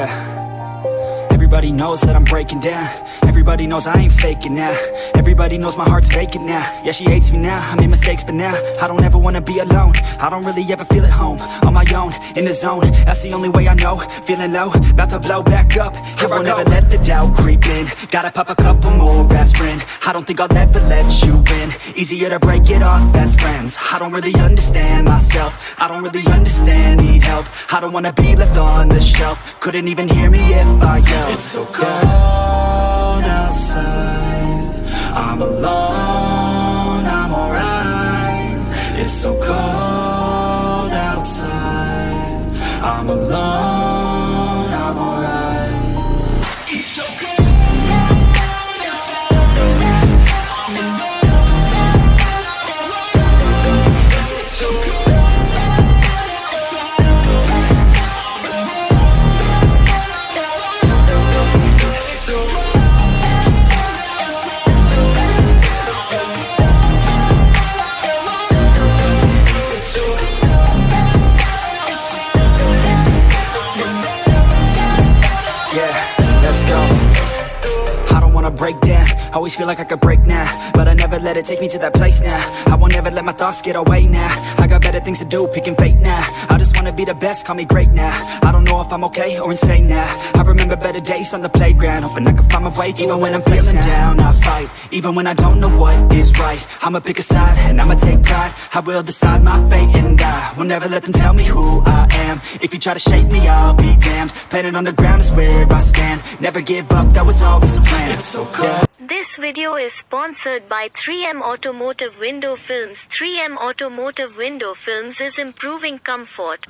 Yeah. Everybody knows that I'm breaking down. Everybody knows I ain't faking now. Everybody knows my heart's vacant now. Yeah, she hates me now, I made mistakes but now I don't ever wanna be alone. I don't really ever feel at home. On my own, in the zone, that's the only way I know. Feeling low, about to blow back up. Here I won't ever let the doubt creep in. Gotta pop a couple more aspirin. I don't think I'll ever let you in. Easier to break it off best friends. I don't really understand myself. I don't really understand, need help. I don't wanna be left on the shelf. Couldn't even hear me if I yelled. It's so cold outside, I'm alone, I'm alright. It's so cold outside, I'm alone, I'm alright. It's so cold. Break down, always feel like I could break now, but I never let it take me to that place now. I won't ever let my thoughts get away now. I got better things to do, picking fate now. I just wanna be the best, call me great now. I don't know if I'm okay or insane now. I remember better days on the playground, hoping I can find my way. Even when I'm feeling down, I fight. Even when I don't know what is right, I'ma pick a side and I'ma take pride. I will decide my fate and I will never let them tell me who I am. If you try to shape me, I'll be damned. Planet on the ground is where I stand. Never give up, that was always the plan. It's so cold. This video is sponsored by 3M Automotive Window Films. 3M Automotive Window Films is improving comfort,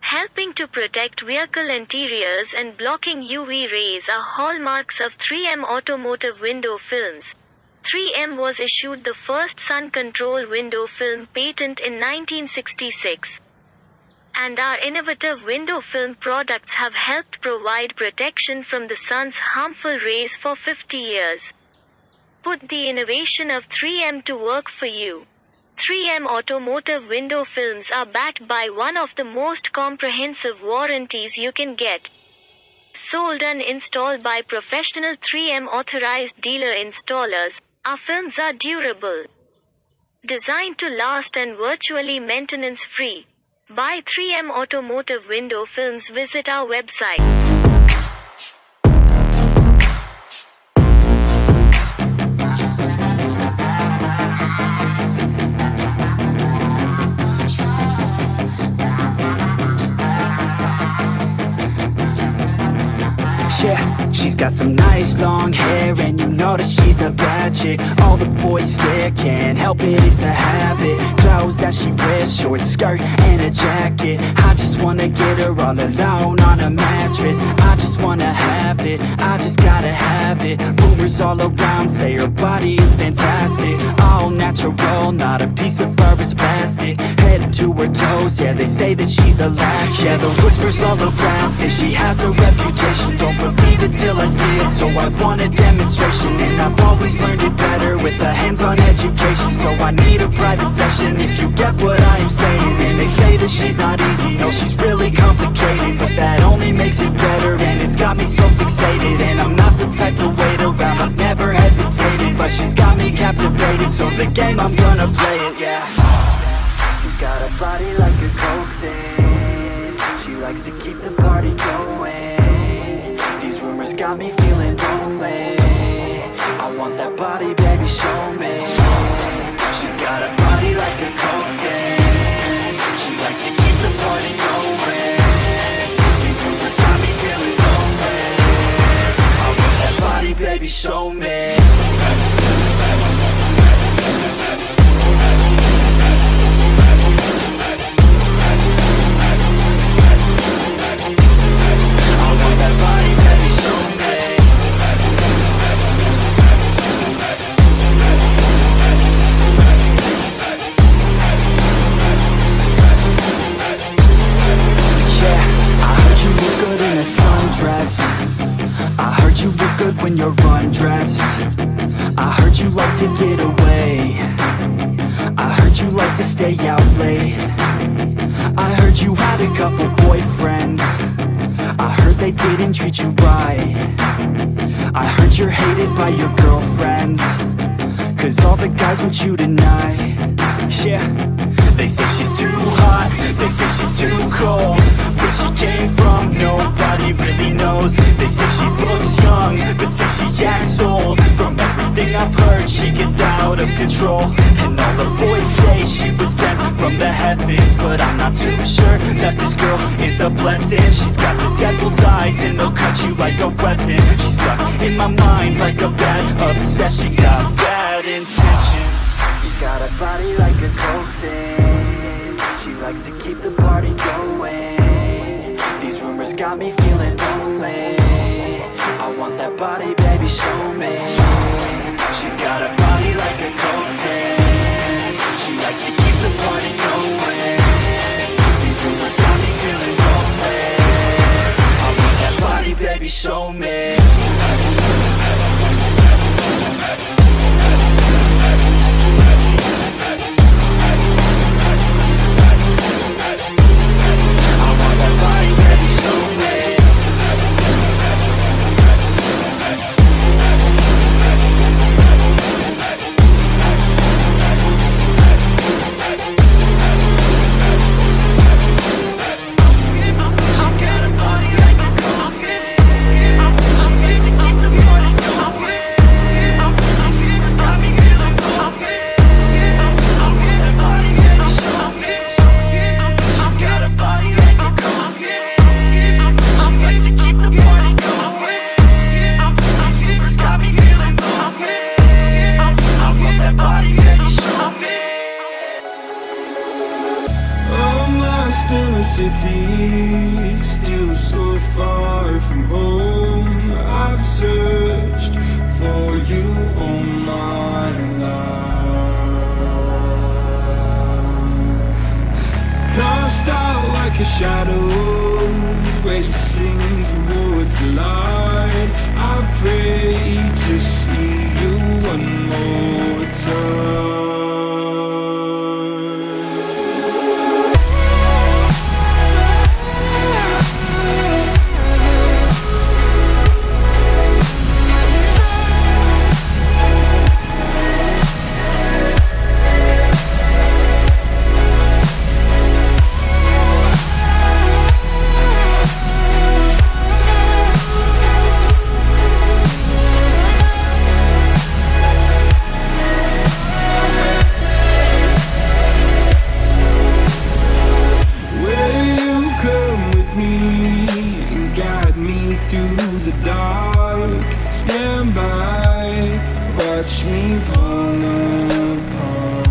helping to protect vehicle interiors and blocking UV rays are hallmarks of 3M Automotive Window Films. 3M was issued the first sun control window film patent in 1966. And our innovative window film products have helped provide protection from the sun's harmful rays for 50 years. Put the innovation of 3M to work for you. 3M Automotive Window Films are backed by one of the most comprehensive warranties you can get. Sold and installed by professional 3M authorized dealer installers, our films are durable, designed to last and virtually maintenance free. Buy 3M Automotive Window Films. Visit our website. Yeah, she's got some nice long hair, and you know that she's a bad chick. All the boys stare, can't help it, it's a habit. Clothes that she wears, short skirt and a jacket. I just wanna get her all alone on a mattress. I just wanna have it, I just gotta have it. Rumors all around say her body is fantastic. All natural, not a piece of fur is plastic. Head to her toes, yeah, they say that she's a latch. Yeah, the whispers all around say she has a reputation. Don't believe it till I see it, so I want a demonstration. And I've always learned it better with a hands-on education. So I need a private session, if you get what I am saying. And they say that she's not easy, no, she's really complicated, but that only makes it better, and it's got me so fixated. And I'm not the type to wait around, I've never hesitated, but she's got me captivated, so the game, I'm gonna play it, yeah. She got a body like a coke thing, she likes to keep the party going. These rumors got me feeling lonely, I want that body, baby, show me. She's got a body like a coke thing, she likes to keep the party going. These rumors got me feeling lonely, I want that body, baby, show me. I heard you look good when you're undressed. I heard you like to get away. I heard you like to stay out late. I heard you had a couple boyfriends. I heard they didn't treat you right. I heard you're hated by your girlfriends, 'cause all the guys want you tonight. Yeah, they say she's too hot, they say she's too cold. Where she came from, nobody really knows. They say she looks young, but say she acts old. From everything I've heard, she gets out of control. And all the boys say she was sent from the heavens, but I'm not too sure that this girl is a blessing. She's got the devil's eyes and they'll cut you like a weapon. She's stuck in my mind like a bad obsession. Got bad intentions. She's got a body like a coaxin'. She likes to keep the party going. These rumors got me feeling lonely. I want that body, baby, show me. She's got a body like a coaxin'. She likes to keep the party going. These rumors got me feeling lonely. I want that body, baby, show me. City, still so far from home. I've searched for you all my life. Cast out like a shadow, racing towards the light. I pray to see you one more time. Watch me fall apart.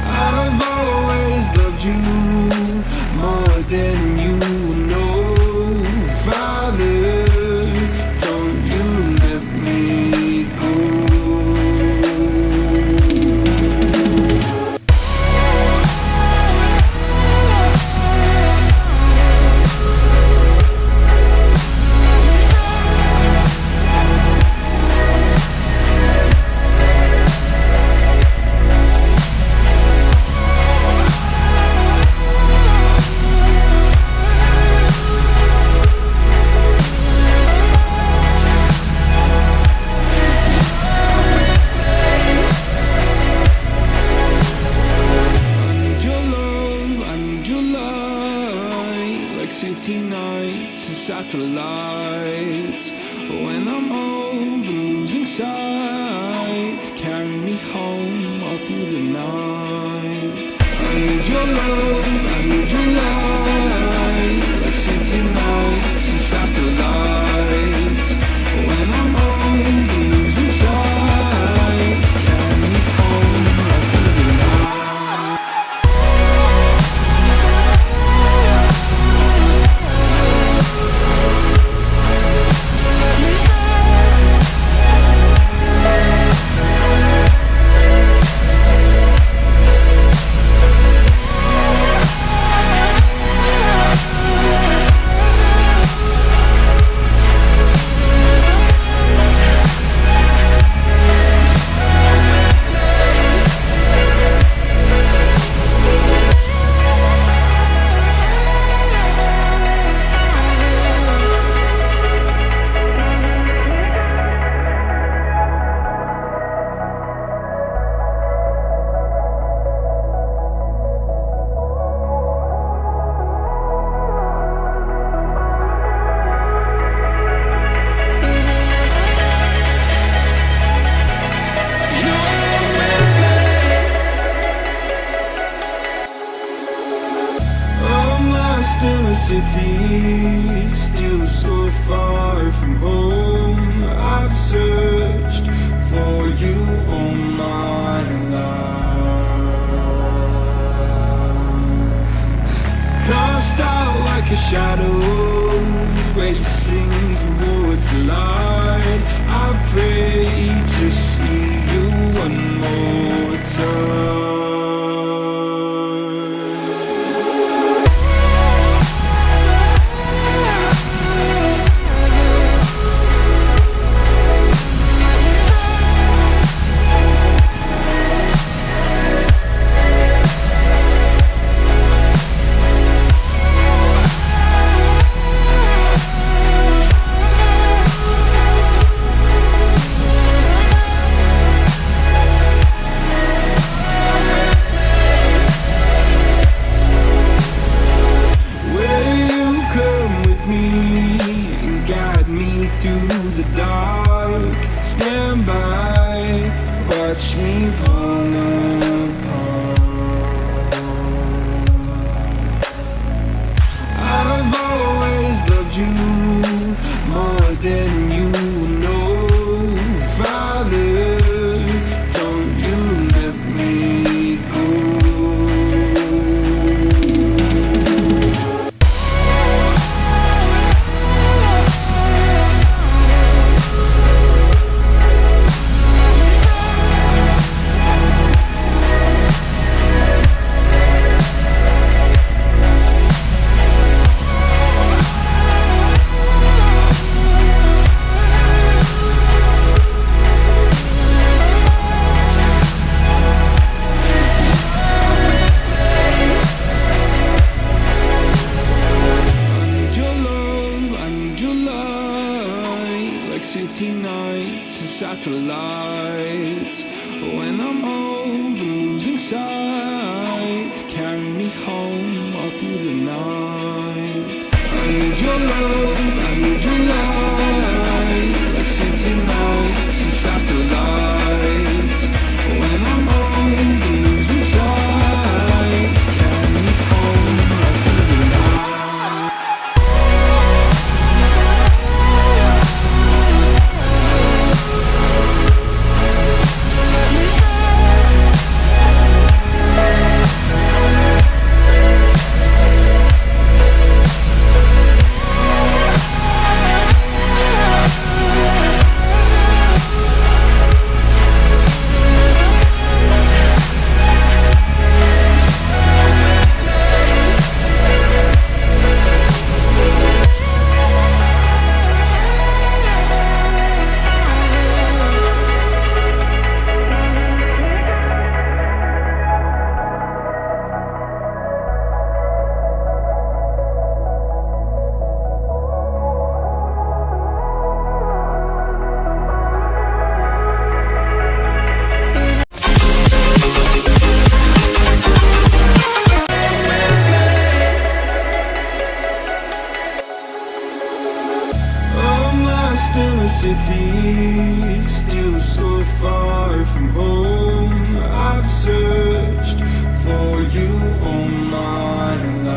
I've always loved you more than you know. Father, don't you let me go. City nights and satellites. When I'm old and losing sight, carry me home all through the night. I need your love, I need your light. Like city nights and satellites. When I'm old and losing sight, carry me home all through the night. city, still so far from home. I've searched for you all my life. Cast out like a shadow, racing towards the light. I pray to see you one more time. Through the dark, stand by, watch me fall apart. I've always loved you more than you know. Father, don't you let me go. City nights and satellites. When I'm old and losing sight, carry me home all through the night. I need your love, I need your light. Like city nights and satellites. When I'm old and losing sight, carry me home all through the night. In the city, still so far from home. I've searched for you all my life.